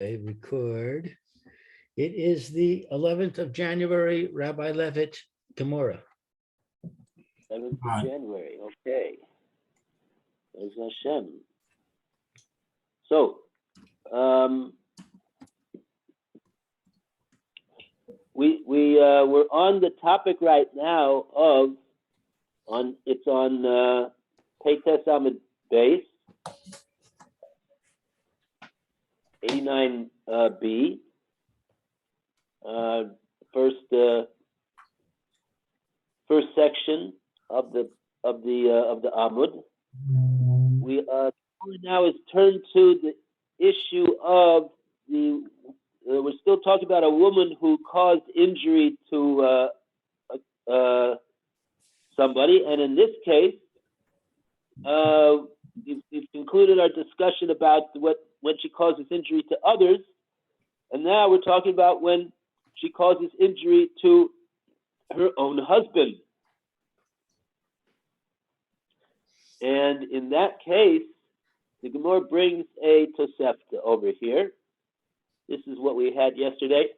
Okay, record. It is the 11th of January, Rabbi Levitt, Gemora. 11th of January, okay. There's Hashem. So, we're on the topic right now of, it's on Peites Amid Base, 89b, first section of the Amud. We now is turned to the issue of we're still talking about a woman who caused injury to somebody, and in this case, we've concluded our discussion about when she causes injury to others, and now we're talking about when she causes injury to her own husband. And in that case, the Gemora brings a Tosefta over here. This is what we had yesterday.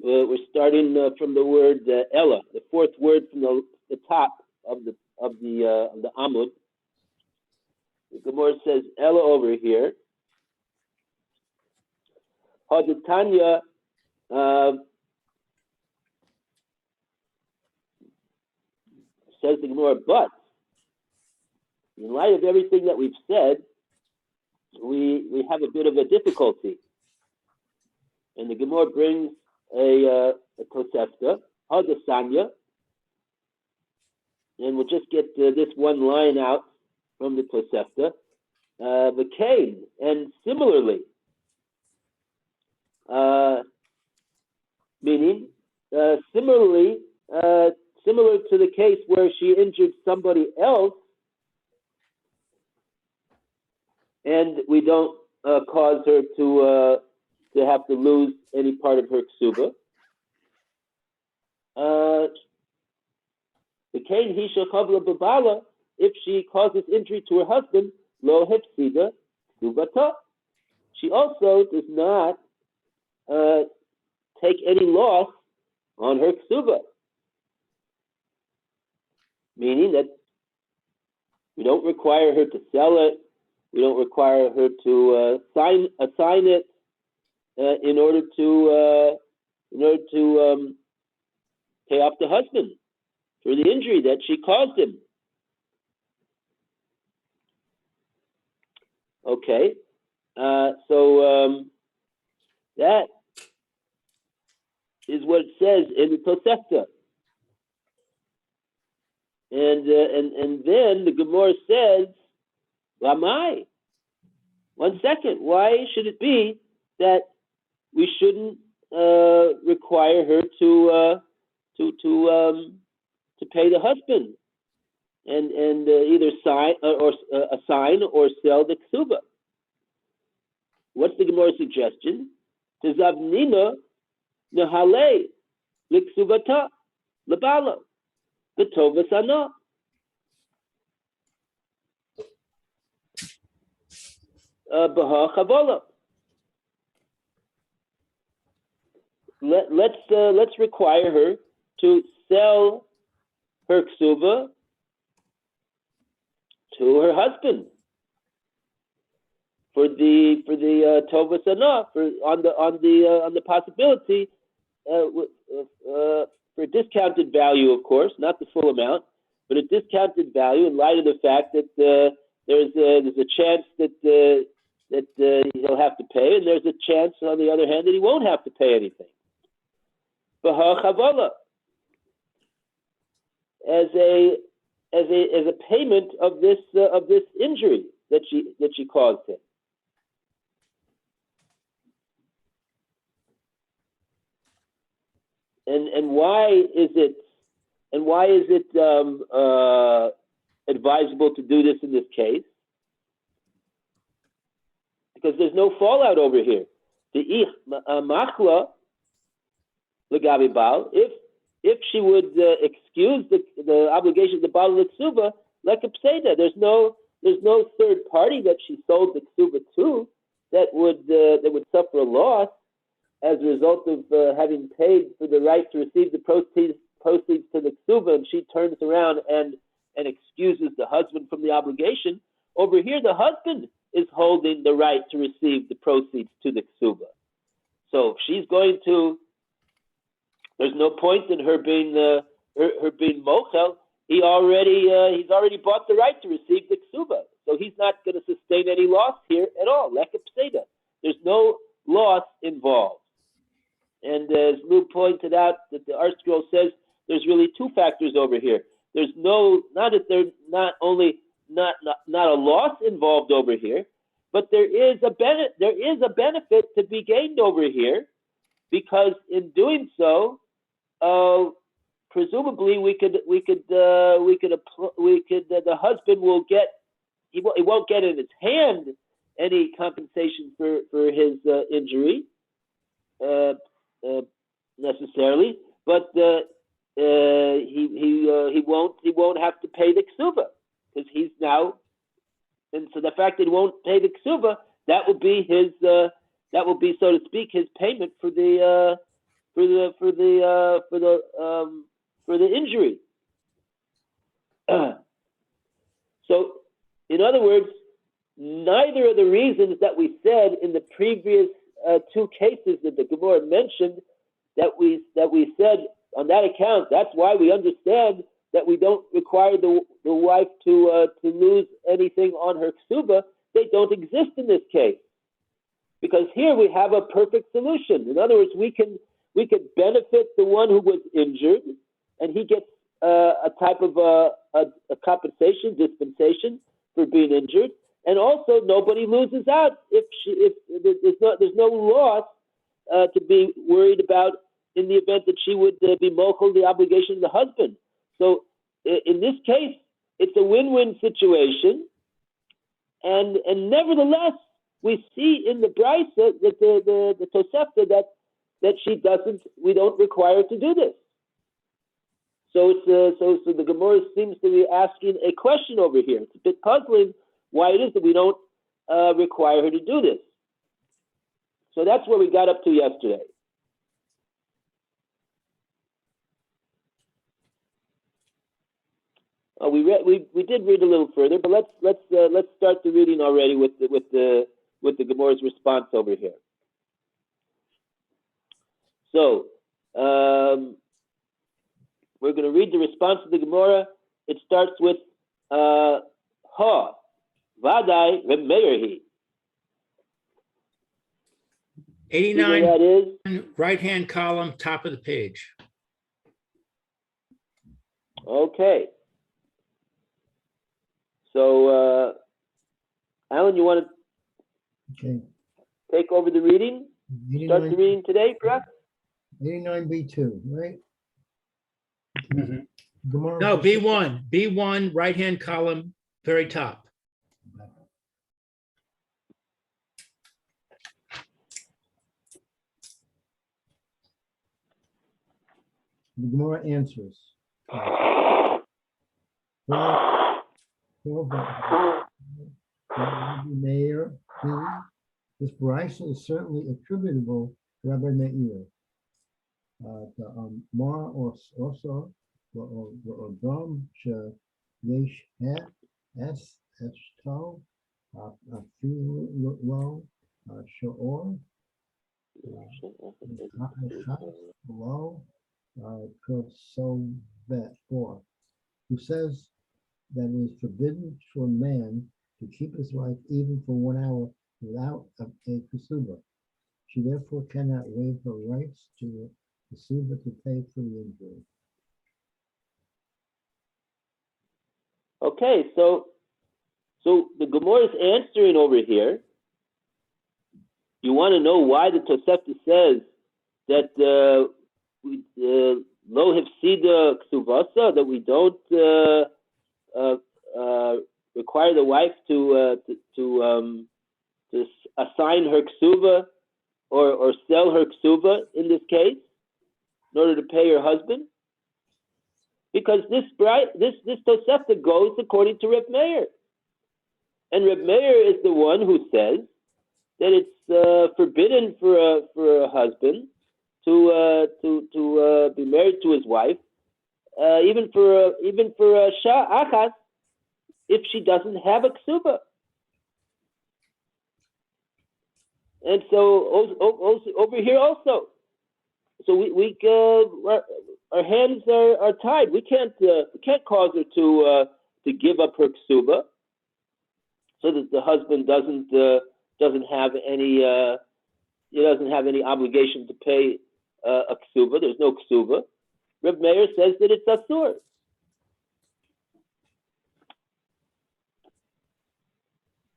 We're starting from the word Ella, the fourth word from the top of the Amud. The Gemora says Ella over here. Haditanya says the Gemara, but in light of everything that we've said, we have a bit of a difficulty. And the Gemara brings a Tosefta, Hadasanya, and we'll just get this one line out from the Tosefta. V'kein, and similarly, meaning similar to the case where she injured somebody else, and we don't cause her to have to lose any part of her ksuba. The kain hisha chavla babala, if she causes injury to her husband, lo hepsida ksubata. She also does not take any loss on her ksuba. Meaning that we don't require her to sell it, we don't require her to assign it in order to pay off the husband for the injury that she caused him. Okay, so that is what it says in the Tosefta. And then the Gemora says, Lamai. 1 second. Why should it be that we shouldn't require her to pay the husband and either assign or sell the ksuba? What's the Gemara's suggestion? Tizavnina nehale liksubata labala. The Tova Sana. Baha Chavola. Let's require her to sell her ksuba to her husband for the Tova Sana, on the possibility for a discounted value, of course, not the full amount, but a discounted value in light of the fact that there's a chance that he'll have to pay, and there's a chance, on the other hand, that he won't have to pay anything. Baha Chavala, as a payment of this injury that she caused him. And why is it advisable to do this in this case? Because there's no fallout over here. The machla legabi bal, if if she would excuse the obligation of the Bava Ksuba, lekapseda. There's no third party that she sold the Ksuba to that would suffer a loss as a result of having paid for the right to receive the proceeds to the Ksuba, and she turns around and excuses the husband from the obligation. Over here, the husband is holding the right to receive the proceeds to the Ksuba. So if she's going to, there's no point in her being mochel. He's already bought the right to receive the Ksuba, so he's not going to sustain any loss here at all. Lekapseda. There's no loss involved. And as Lou pointed out, that the art scroll says there's really two factors over here. There's not a loss involved over here, but there is a benefit to be gained over here, because in doing so, presumably the husband will get, he won't get in his hand any compensation for his injury necessarily, but he won't have to pay the ksuba, because he's now, and so the fact that he won't pay the ksuba, that will be his so to speak his payment for the injury. So, in other words, neither of the reasons that we said in the previous two cases that the Gemora mentioned, that we said on that account, that's why we understand that we don't require the wife to lose anything on her ksuba. They don't exist in this case, because here we have a perfect solution. In other words, we could benefit the one who was injured, and he gets a type of a compensation, dispensation for being injured, and also nobody loses out if there's no loss to be worried about in the event that she would be mochel the obligation of the husband. So in this case, it's a win-win situation, and nevertheless, we see in the Brisa that the Tosefta that she doesn't. We don't require her to do this. So it's so the Gemara seems to be asking a question over here. It's a bit puzzling why it is that we don't require her to do this. So that's where we got up to yesterday. We did read a little further, but let's start the reading already with the Gemora's response over here. So we're going to read the response of the Gemora. It starts with Ha Vadai Reb Meirhi. 89, that is right-hand column, top of the page. okay. So, Alan, you want to take over the reading? Start the reading today, correct? 89B2, right? Mhm. Gemara No, B1, right-hand column, very top. The Gemara answers. Meir, this Brisa is certainly attributable to Rabbi Meir. Mar also or Dom Yesh Es Eshto Afilo Shaor Lo Kosovet 4, who says that it is forbidden for a man to keep his wife even for 1 hour without a ksuba. She therefore cannot waive her rights to the ksuba to pay for the injury. Okay, so the Gemara is answering over here. You want to know why the Tosefta says that lo hefsida ksuvasa, that we don't require the wife to assign her ksuba or sell her ksuba in this case in order to pay her husband. because this Tosefta goes according to Reb Meir, and Reb Meir is the one who says that it's forbidden for a husband to be married to his wife, even for a sha'achas, if she doesn't have a ksuba. And so over here also, so our hands are tied. We can't cause her to give up her ksuba, so that the husband doesn't have any obligation to pay a ksuba. There's no ksuba. Reb Meir says that it's asur.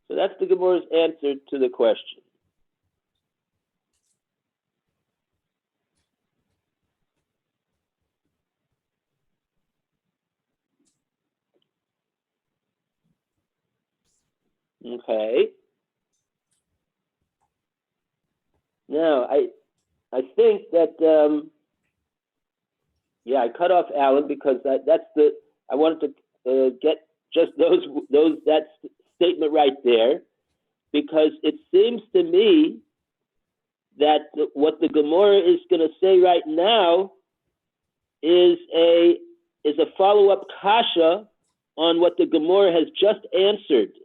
So that's the Gemora's answer to the question. Okay. Now I think that I cut off Alan because I wanted to get just that statement right there, because it seems to me that what the Gemora is going to say right now is a follow-up kasha on what the Gemora has just answered.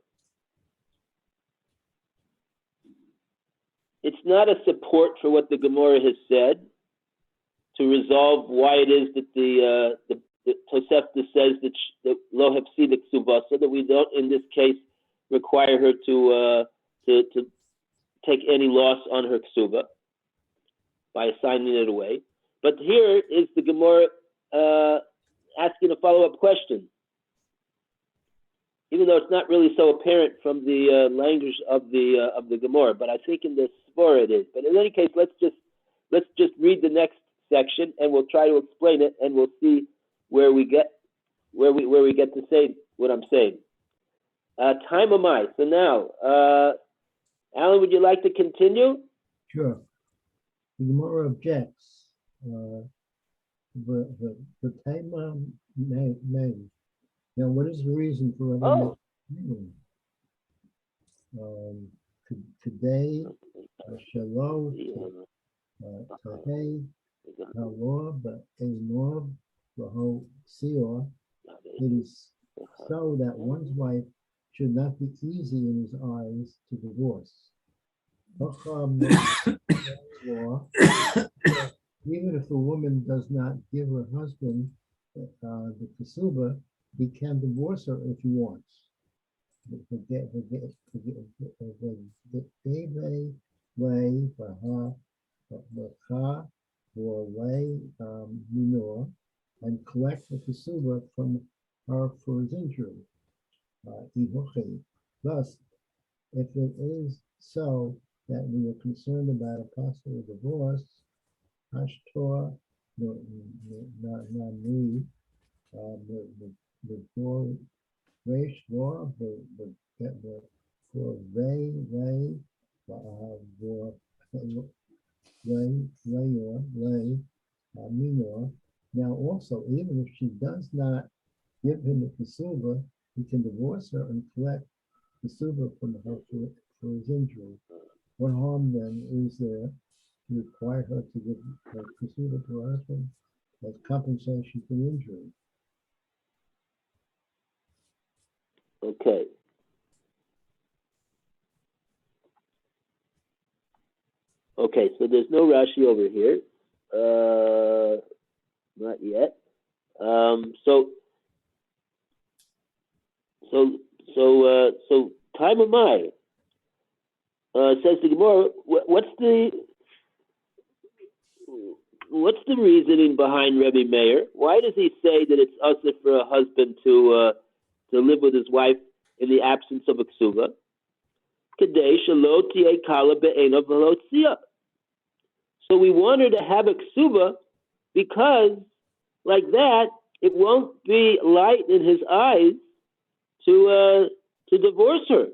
It's not a support for what the Gemora has said to resolve why it is that the Tosefta says that lo hepsidik subasa, that we don't in this case require her to take any loss on her ksuba by assigning it away. But here is the Gemora asking a follow-up question, even though it's not really so apparent from the language of the Gemara. But I think in the Svara it is. But in any case, let's just read the next section, and we'll try to explain it, and we'll see where we get to say what I'm saying. Time of my. So now, Alan, would you like to continue? Sure. The Gemara objects. The Taima name. Now, what is the reason for every name? Today, Shalom, Tahei, Halor, Be'enor, Beho, Seor. It is so that one's wife should not be easy in his eyes to divorce. Even if a woman does not give her husband the ksuba, he can divorce her if he wants. And collect the ksuba from her for his injury. Thus, if it is so that we are concerned about a possible divorce, Hashtor Nani, the Reish law, the Minor. Now also, even if she does not give him the ksuba, he can divorce her and collect the ksuba from her for his injury. What harm then is there to require her to give her ksuba to her husband as compensation for the injury? Okay. Okay, so there's no Rashi over here. Not yet. So time of my says the Gemara. What's the reasoning behind Rebbe Meir? Why does he say that it's usher for a husband to live with his wife in the absence of a ksuba? So we want her to have a ksuba because, like that, it won't be light in his eyes to divorce her,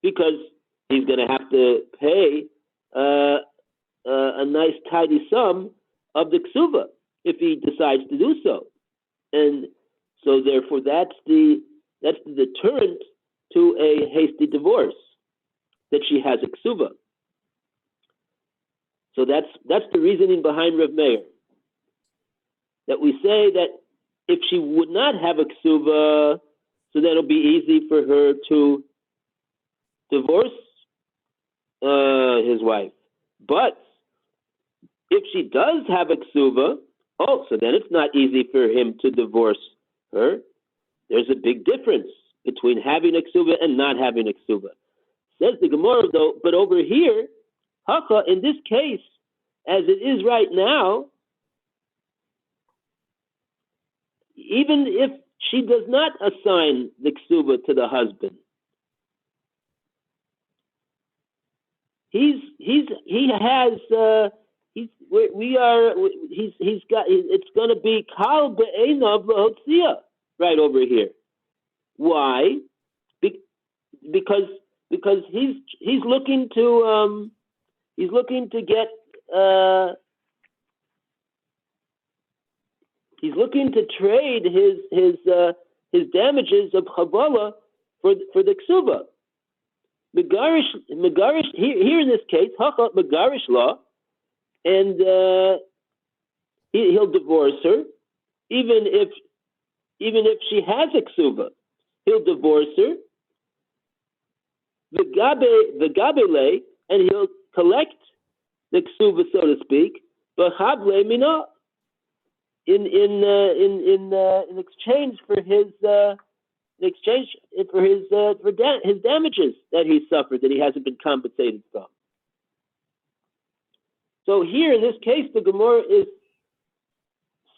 because he's going to have to pay a nice tidy sum of the ksuba if he decides to do so. And so therefore that's the deterrent to a hasty divorce, that she has a ksuba. So that's the reasoning behind Rav Meir, that we say that if she would not have a ksuba, so then it'll be easy for her to divorce his wife. But if she does have a ksuba, oh, so then it's not easy for him to divorce her. There's a big difference between having a ksuba and not having a ksuba. Says the Gemara, though, but over here, Haka, in this case, as it is right now, even if she does not assign the ksuba to the husband, it's going to be kal be'einav lahotzia right over here. Why? Because he's looking to get he's looking to trade his damages of chavala for the ksuba. Megarish here in this case, haka megarish law, and he'll divorce her, even if she has a ksuba, he'll divorce her. The gabele, and he'll collect the ksuba, so to speak, but hable mina, in exchange for his his damages that he suffered, that he hasn't been compensated from. So here in this case, the Gemara is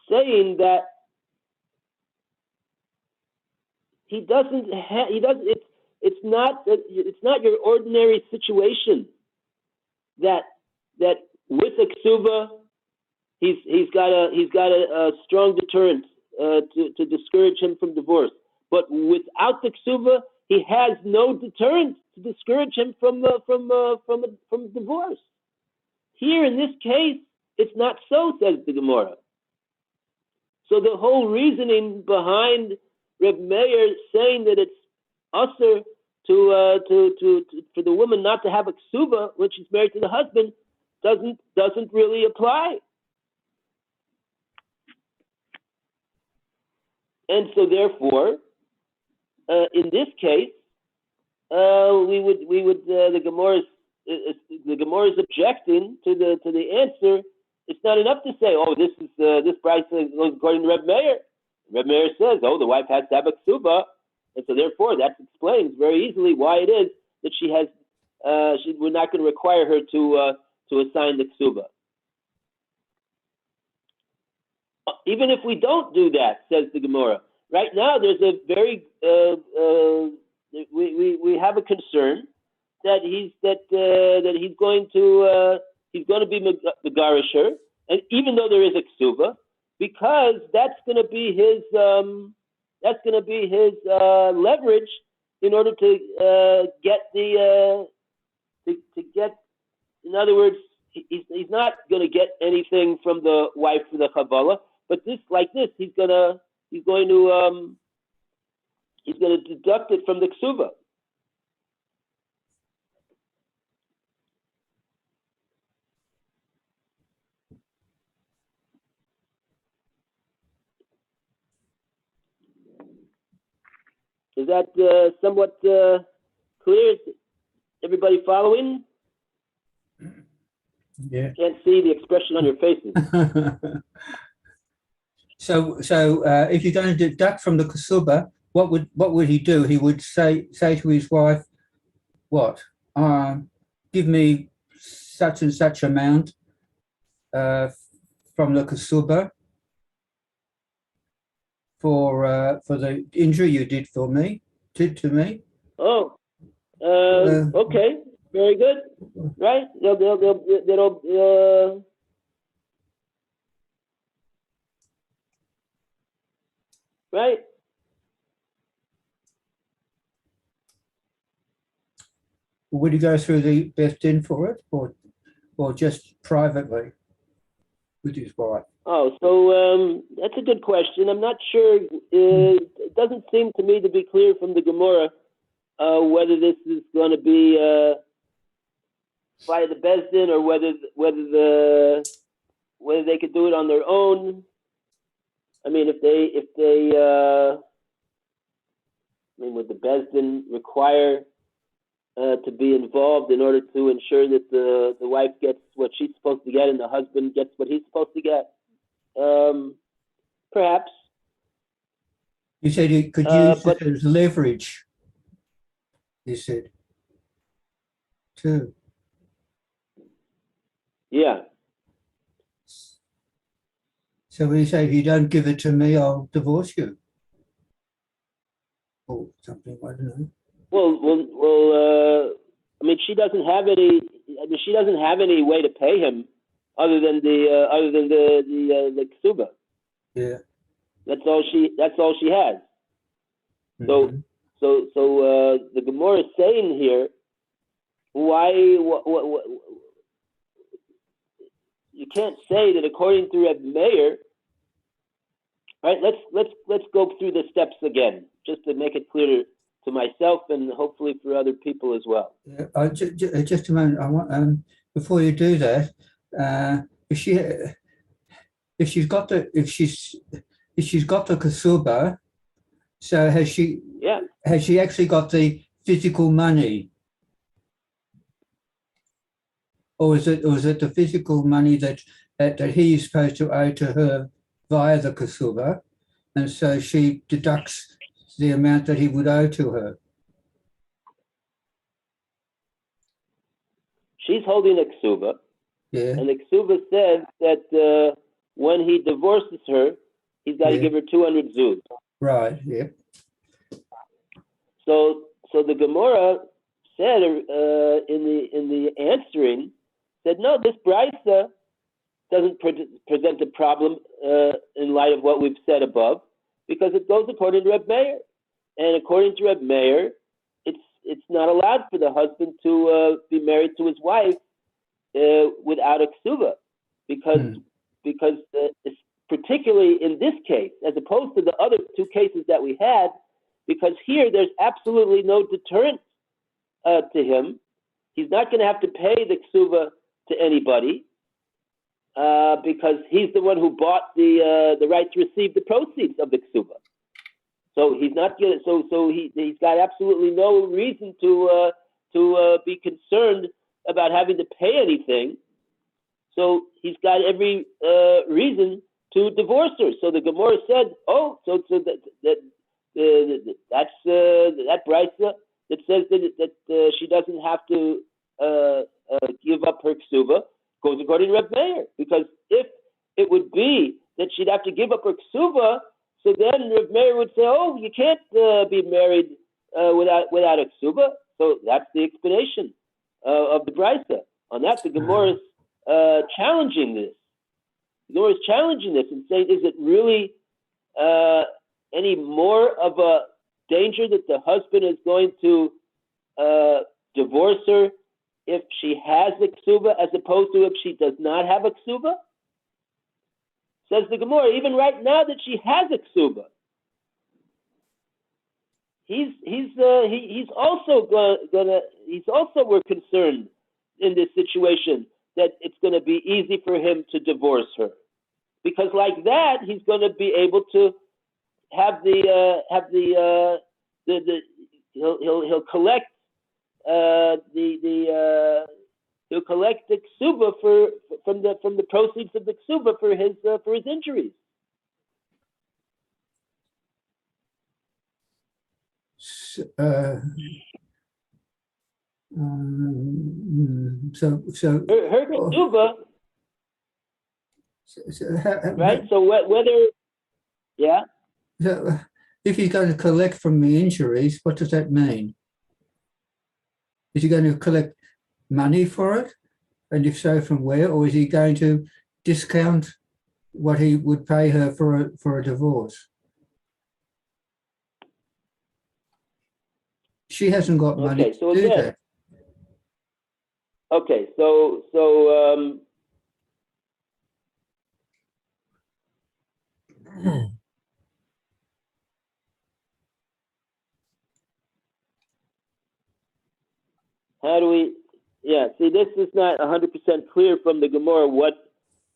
saying that it's not your ordinary situation that with a ksuba he's got a strong deterrent to discourage him from divorce. But without the ksuba, he has no deterrent to discourage him from divorce. Here in this case, it's not so, says the Gemara. So the whole reasoning behind Reb Meir saying that it's usher to for the woman not to have a ksuba when she's married to the husband doesn't really apply. And so therefore, in this case, the Gemara is objecting to the answer. It's not enough to say, oh, this price goes according to Reb Meir. Reb Meir says, oh, the wife has to have a ksuba, and so therefore that explains very easily why it is that she has. We're not going to require her to assign the ksuba. Even if we don't do that, says the Gemara. Right now, there's a very we have a concern that he's going to be megarisher, and even though there is a ksuba, because that's going to be his leverage in order to get in other words, he's not going to get anything from the wife for the chavala, but he's going to deduct it from the ksuba. Is that somewhat clear? Everybody following? Yeah. Can't see the expression on your faces. So if you're going to deduct from the ksuba, what would he do? He would say to his wife, "What? Give me such and such amount from the ksuba for the injury you did to me." Oh, okay, very good. Right? They'll right. Would he go through the best in for it, or just privately with his wife? Oh, so that's a good question. I'm not sure. It doesn't seem to me to be clear from the Gemora whether this is going to be by the Bezdin or whether they could do it on their own. I mean, would the Bezdin require to be involved in order to ensure that the wife gets what she's supposed to get and the husband gets what he's supposed to get? Perhaps. You said you could use it as leverage. You said, too. Yeah. So when you say, if you don't give it to me, I'll divorce you. Or something, I don't know. Well. I mean, she doesn't have any. I mean, she doesn't have any way to pay him other than the ksuba. Yeah. That's all she has. Mm-hmm. So the Gemara is saying here, why? What, you can't say that according to Reb Meir. Right? Let's go through the steps again, just to make it clear to myself and hopefully for other people as well. Yeah, just a moment. I want before you do that, if she's got the kasuba, so has she? Yeah. Has she actually got the physical money, or is it the physical money that he is supposed to owe to her via the kasuba, and so she deducts the amount that he would owe to her? She's holding a ksuba, Yeah. and the ksuba says that when he divorces her, he's got to give her 200 zuz. Right. Yep. So the Gemara said in the answering said, no, this brisa doesn't present a problem in light of what we've said above, because it goes according to Reb Meir, and according to Reb Meir, it's not allowed for the husband to be married to his wife without a ksuba, because particularly in this case, as opposed to the other two cases that we had, because here there's absolutely no deterrent to him. He's not going to have to pay the ksuba to anybody because he's the one who bought the right to receive the proceeds of the ksuba. So he's not going to. So he's got absolutely no reason to be concerned about having to pay anything. So he's got every reason to divorce her. So the Gemara said, that's that brisa that says that she doesn't have to give up her ksuba goes according to Reb Meir, because if it would be that she'd have to give up her ksuba, so then Reb Meir would say, oh, you can't be married without a ksuba. So that's the explanation of the brisa. On that, the Gemara is challenging this. The Gemara is challenging this and saying, is it really any more of a danger that the husband is going to divorce her if she has a ksuba as opposed to if she does not have a ksuba? Says the Gemara, even right now that she has a ksuba, he's also we're concerned in this situation that it's going to be easy for him to divorce her, because like that he's going to be able to have he'll collect he'll collect the ksuba from the proceeds of the ksuba for his injuries. So her ksuba, right? So whether, yeah. So if he's going to collect from the injuries, what does that mean? Is he going to collect money for it? And if so, from where? Or is he going to discount what he would pay her for a divorce? She hasn't got money to do that. Okay, so How do we? Yeah. See, this is not 100% clear from the Gemara what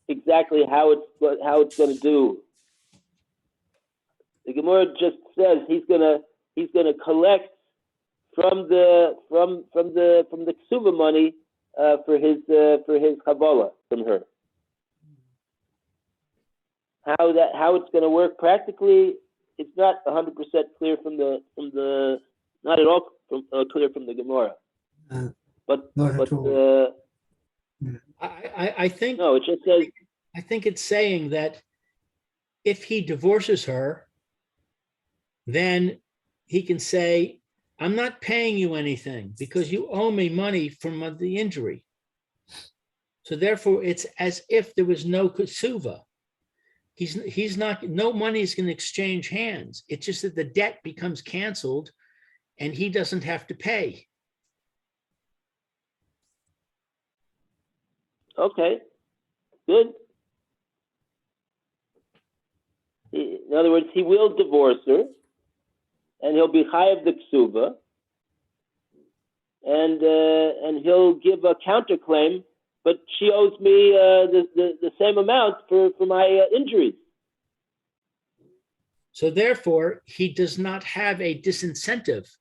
exactly how it's going to do. The Gemara just says he's gonna collect from the ksuba money for his Kabbalah from her. How it's going to work practically, it's not 100% clear from the not at all clear from the Gemara. I think no, it just says. I think it's saying that if he divorces her, then he can say, I'm not paying you anything because you owe me money from the injury. So therefore, it's as if there was no ksuva. He's not, no money is going to exchange hands. It's just that the debt becomes canceled and he doesn't have to pay. Okay, good. In other words, he will divorce her, and he'll be chayav the ksuba, and he'll give a counterclaim, but she owes me the same amount for my injuries. So therefore, he does not have a disincentive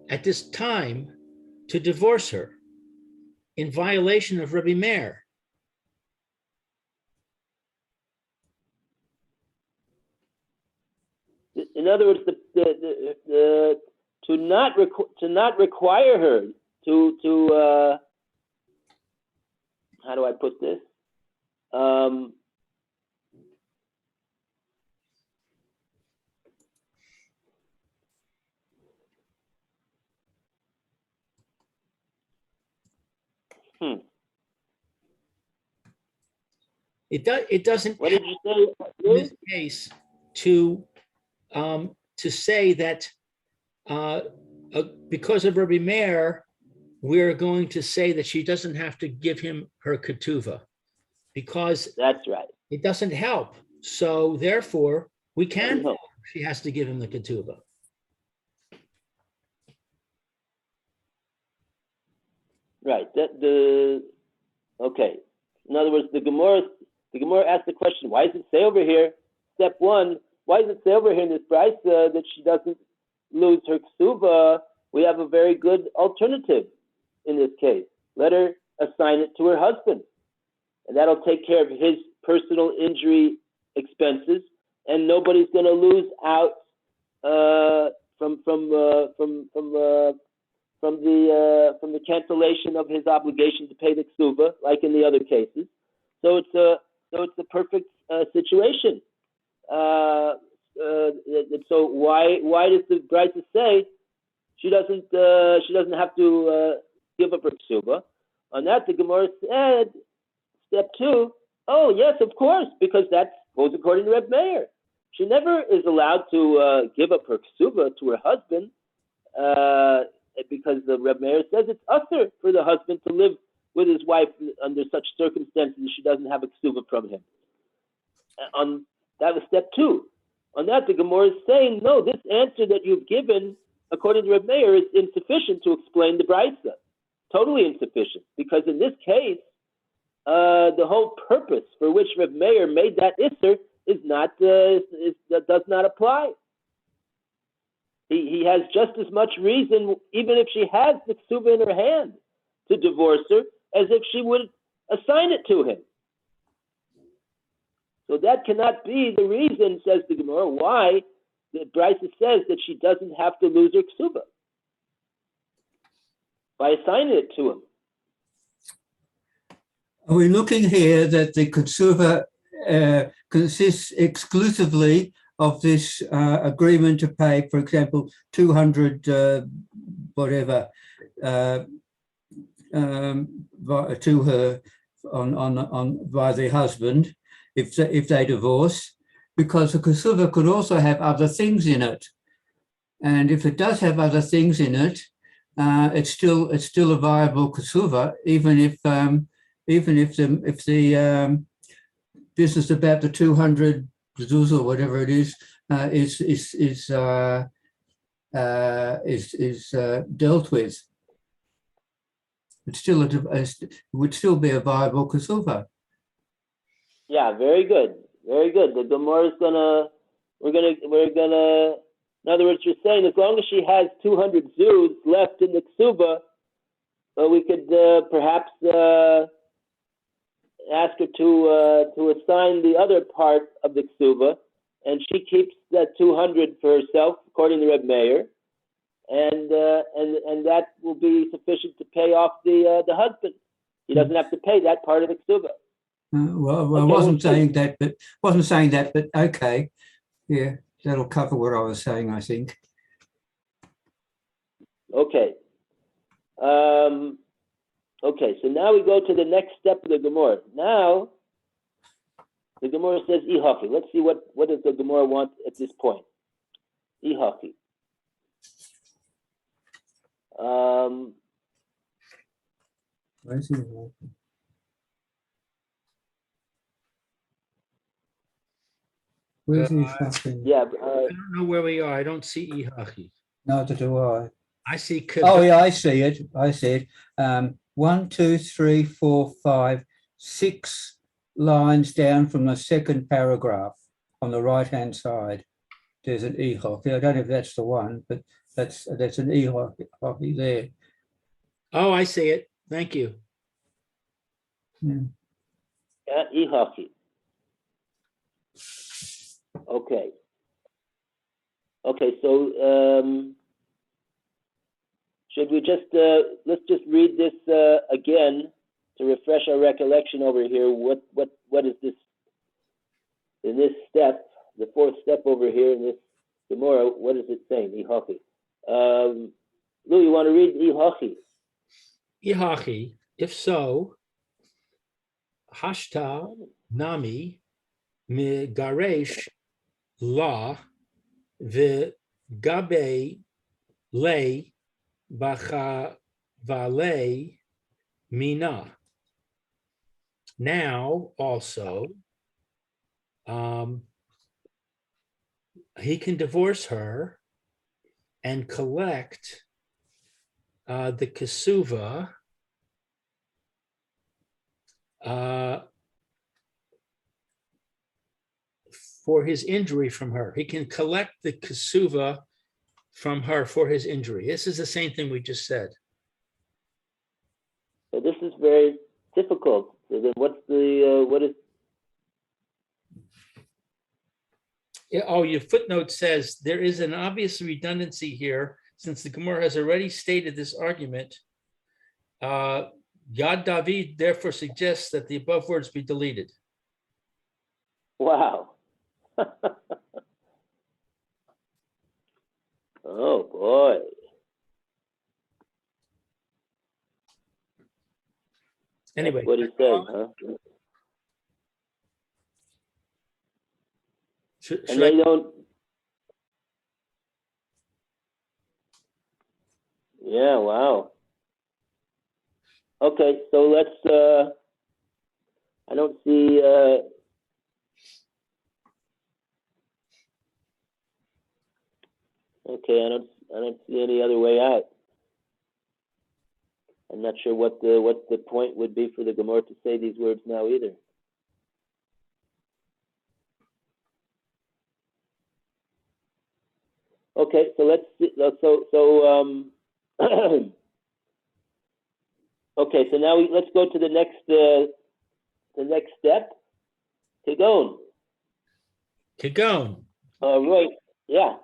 at this time to divorce her in violation of Rabbi Meir. In other words, to not require her to how do I put this? It doesn't. What did you say? In this case, to say that because of Rabbi Meir, we're going to say that she doesn't have to give him her ketuvah, because that's right. It doesn't help. So therefore, we can. She has to give him the ketuvah. Right. Okay. In other words, the Gemara asked the question: why does it say over here? Step one. Why does it say over here in this price that she doesn't lose her ksuba? We have a very good alternative in this case. Let her assign it to her husband, and that'll take care of his personal injury expenses, and nobody's going to lose out from the cancellation of his obligation to pay the ksuba, like in the other cases. So it's a perfect situation. So why does the Brisa say she doesn't have to give up her ksuba? On that, the Gemara said, step two, oh yes, of course, because that goes according to Reb Meir. She never is allowed to give up her ksuba to her husband because the Reb Meir says it's usher for the husband to live with his wife under such circumstances she doesn't have a ksuba from him. That was step two. On that, the Gemara is saying, no, this answer that you've given, according to Reb Meir, is insufficient to explain the Brisa. Totally insufficient. Because in this case, the whole purpose for which Reb Meir made that Isser does not apply. He has just as much reason, even if she has the ksuba in her hand, to divorce her, as if she would assign it to him. So that cannot be the reason, says the Gemara, why the Brisa says that she doesn't have to lose her ksuba by assigning it to him. Are we looking here that the ksuba consists exclusively of this agreement to pay, for example, 200 whatever to her on by the husband if they divorce, because the ksuba could also have other things in it, and if it does have other things in it, it's still a viable ksuba, even if the business about the 200 zuz or whatever it is dealt with. It's still it would still be a viable kasuva. Yeah, very good. Very good. The Gemara is we're gonna, in other words, you're saying as long as she has 200 zuz left in the ksuba, we could perhaps ask her to assign the other part of the ksuba, and she keeps that 200 for herself, according to Reb Meir, and that will be sufficient to pay off the husband. He doesn't have to pay that part of the ksuba. Well, I Okay, wasn't saying that, but okay, yeah, that'll cover what I was saying, I think. Okay. Okay, so now we go to the next step of the Gemara. Now, the Gemara says ihaki. Let's see what does the Gemara want at this point. Ihaki. Where's he? Where's he fucking? Yeah. I don't know where we are. I don't see Ihaki. Neither do I. I see. Oh yeah, I see it. 1, 2, 3, 4, 5, 6 lines down from the second paragraph on the right-hand side. There's an e-hockey. I don't know if that's the one, but that's an e-hockey there. Oh, I see it. Thank you. Yeah. ihaki. Okay. Okay, so should we just let's just read this again to refresh our recollection over here. What is this in this step, the fourth step over here in this Gemara? What is it saying? Ihaki. Lou, you want to read Ihaki? Ihaki. If so, hashta nami me garesh la v'gabe lei bacha vale mina. Now also, he can divorce her and collect the kasuva for his injury from her. He can collect the kasuva from her for his injury. This is the same thing we just said. So this is very difficult. So then what is? Oh, your footnote says there is an obvious redundancy here since the Gemara has already stated this argument. Yad David therefore suggests that the above words be deleted. Wow. Oh boy. Anyway, that's what he said, huh? And they don't. Yeah. Wow. Okay, so let's. I don't see. Okay, I don't see any other way out. I'm not sure what the point would be for the Gemara to say these words now either. Okay, so let's see, okay, so now let's go to the next step. Kagon. Kagon. Right. Yeah.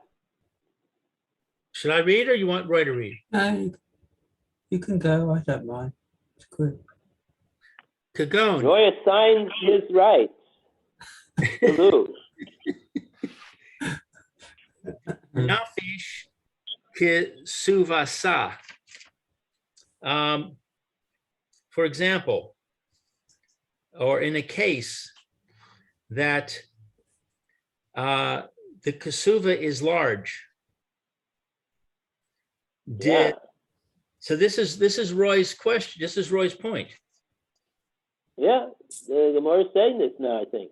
Should I read or you want Roy to read? No, you can go. I don't mind. It's good. Kagon. Roy assigns his rights. Salute. Nafish kisuvasa. For example, or in a case that the kasuva is large. So this is Roy's question. This is Roy's point. Yeah, the Gemara is saying this now, I think.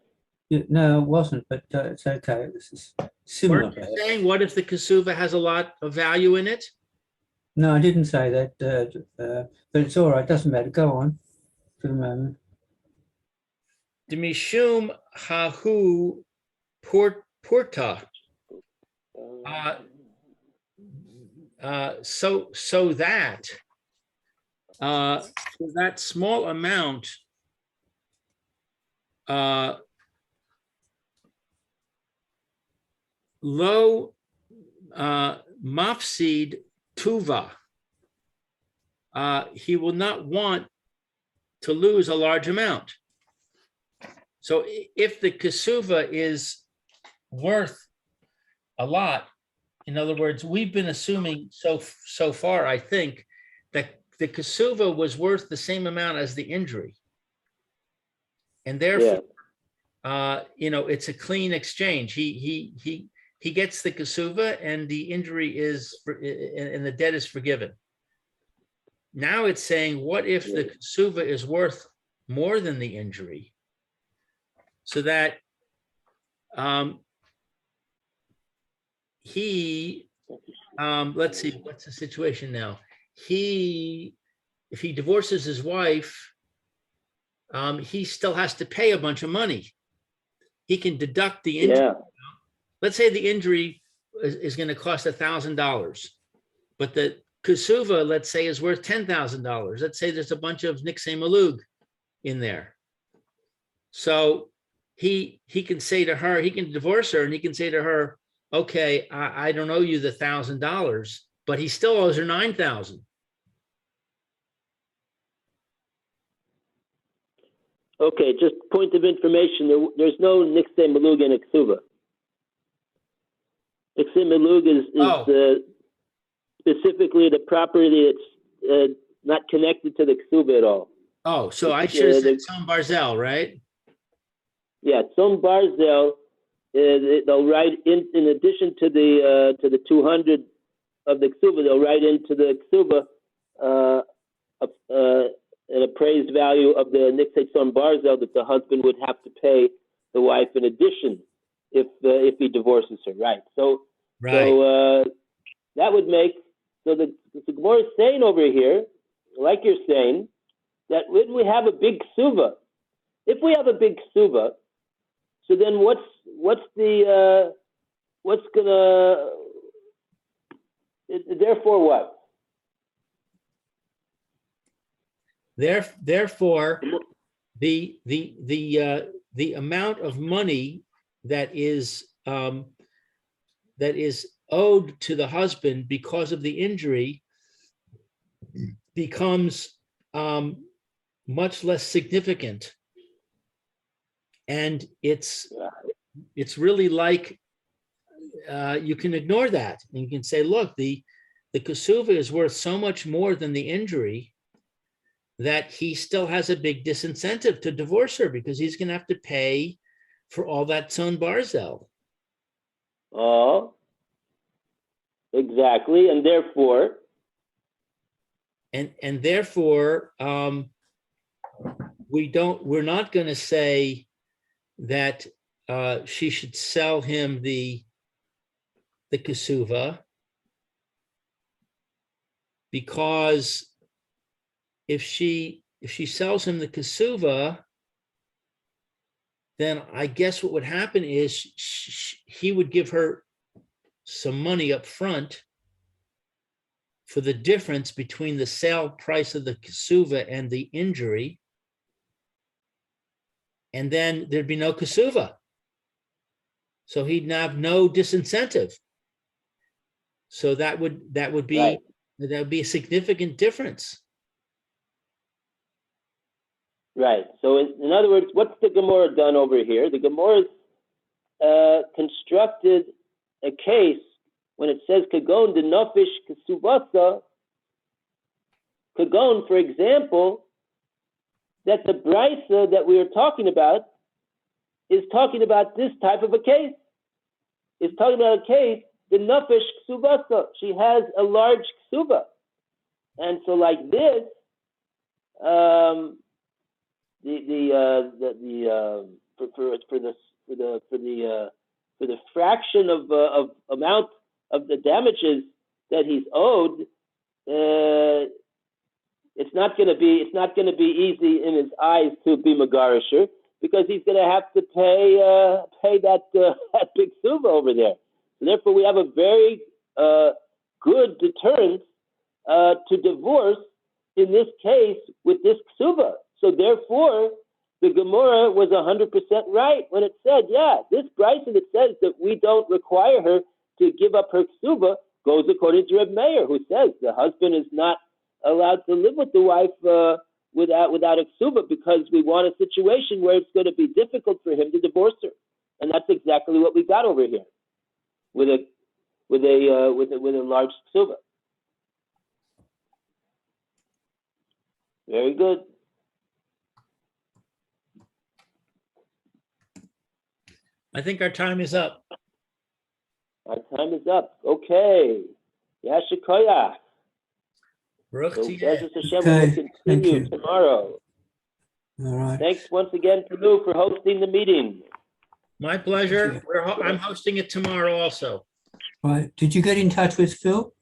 No, it wasn't, but it's okay. This is similar. Weren't you saying, what if the kasuva has a lot of value in it? No, I didn't say that, but it's all right. Doesn't matter. Go on for the moment. Demishum hahu porta. So that that small amount low mafsid tuva, he will not want to lose a large amount. So if the kasuva is worth a lot, in other words, we've been assuming so far, I think, that the kasuva was worth the same amount as the injury. And therefore, it's a clean exchange. He gets the kasuva and the injury and the debt is forgiven. Now it's saying, what if the kasuva is worth more than the injury? So that let's see, what's the situation now? If he divorces his wife, he still has to pay a bunch of money. He can deduct the injury. Yeah. Let's say the injury is going to cost $1,000, but the kasuva, let's say, is worth $10,000. Let's say there's a bunch of nixay malug in there. So he can say to her, he can divorce her, and he can say to her, okay, I don't owe you the $1,000, but he still owes her $9,000. Okay, just point of information. There's no nixay malug in ksuba. Nixay malug is specifically the property that's not connected to the ksuba at all. Oh, so I should have said Tzom Barzel, right? Yeah, Tzom Barzel. They'll write in addition to the 200 of the ksuba, they'll write into the ksuba an appraised value of the nixay tzom barzel that the husband would have to pay the wife in addition if he divorces her. Right. So that would make the Gemora is saying over here, like you're saying, that when we have a big ksuba, if we have a big ksuba, so then therefore what? Therefore, the amount of money that is owed to the husband because of the injury becomes much less significant. And it's really like you can ignore that. And you can say, look, the kasuva is worth so much more than the injury that he still has a big disincentive to divorce her because he's going to have to pay for all that tzon barzel. Oh, exactly. And therefore, we're not going to say that she should sell him the kasuva, because if she sells him the kasuva, then I guess what would happen is he would give her some money up front for the difference between the sale price of the kasuva and the injury, and then there'd be no kasuva. So he'd have no disincentive. So that would be right. That would be a significant difference. Right. So in other words, what's the Gemora done over here? The Gemora's constructed a case when it says kagon de nofish kasubasa. Kagon, for example, that the brisa that we are talking about is talking about this type of a case. It's talking about a case, the nofish kasubasa. She has a large ksuba, and so like this, for fraction of amount of the damages that he's owed, it's not going to be easy in his eyes to be Megarisher, because he's going to have to pay that big suva over there. So therefore, we have a very good deterrence to divorce in this case with this ksuba. So therefore, the Gemora was 100% right when it said, yeah, this Bryson that says that we don't require her to give up her ksuba goes according to Reb Meir, who says the husband is not allowed to live with the wife without a ksuba, because we want a situation where it's going to be difficult for him to divorce her, and that's exactly what we got over here with a large ksuba. Very good. I think our time is up. Our time is up. Okay. Yashikoyach. Baruch So Tiyeh. Bezos Hashem Okay, will thank continue you. tomorrow. All right. Thanks once again to Lou for hosting the meeting. My pleasure. Thank I'm hosting it tomorrow also. Right. Did you get in touch with Phil?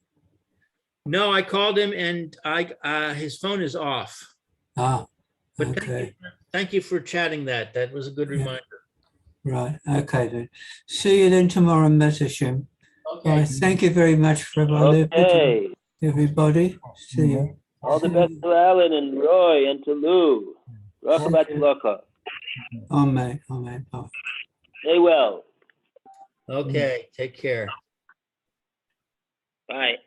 No, I called him and his phone is off. Ah, But okay. thank you for chatting that. That was a good Yeah. reminder. Right. Okay then. See you then tomorrow, Mr. Hashem. Okay. Right. Thank you very much for Okay. everybody. See you. All the best to Alan and Roy and to Lou. Rakabat Laka. Amen. Amen. Bye. Stay well. Okay. Take care. Bye.